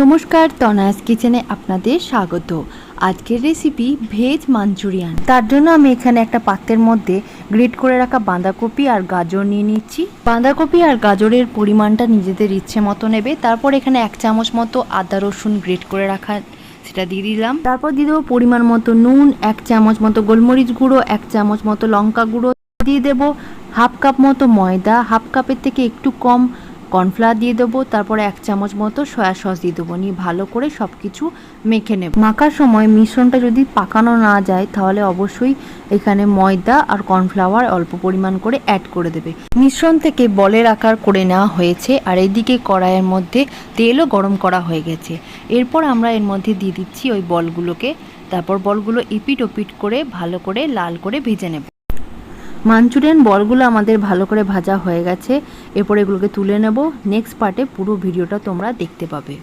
নমস্কার, তনাস কিচেনে আপনাদের স্বাগত। আজকের রেসিপি ভেজ মাঞ্চুরিয়ান। তার জন্য আমি এখানে একটা পাত্রের মধ্যে গ্রেট করে রাখা বাঁধাকপি আর গাজর নিয়ে নিচ্ছি। বাঁধাকপি আর গাজরের পরিমাণটা নিজেদের ইচ্ছে মতো নেবে। তারপর এখানে 1 চামচ মতো আদা রসুন গ্রেট করে রাখা সেটা দিয়ে দিলাম। তারপর দিয়ে দেবো পরিমাণ মতো নুন, 1 চামচ মতো গোলমরিচ গুঁড়ো, 1 চামচ মতো লঙ্কা গুঁড়ো, দিয়ে দেবো হাফ কাপ মতো ময়দা, হাফ কাপের থেকে একটু কম কর্নফ্লাওয়ার দিয়ে দেবো। তারপরে 1 চামচ মতো সয়া সস দিয়ে দেবো। নিয়ে ভালো করে সব কিছু মেখে নেব। মাখার সময় মিশ্রণটা যদি পাকানো না যায় তাহলে অবশ্যই এখানে ময়দা আর কর্নফ্লাওয়ার অল্প পরিমাণ করে অ্যাড করে দেবে। মিশ্রণ থেকে বলের আকার করে নেওয়া হয়েছে আর এদিকে কড়াইয়ের মধ্যে তেলও গরম করা হয়ে গেছে। এরপর আমরা এর মধ্যে দিয়ে দিচ্ছি ওই বলগুলোকে। তারপর বলগুলো এপিট ওপিট করে ভালো করে লাল করে ভেজে নেব। মাঞ্চুরিয়ান বলগুলো আমাদের ভালো করে ভাজা হয়ে গেছে। এরপর এগুলোকে তুলে নেব। নেক্সট পার্টে পুরো ভিডিওটা তোমরা দেখতে পাবে।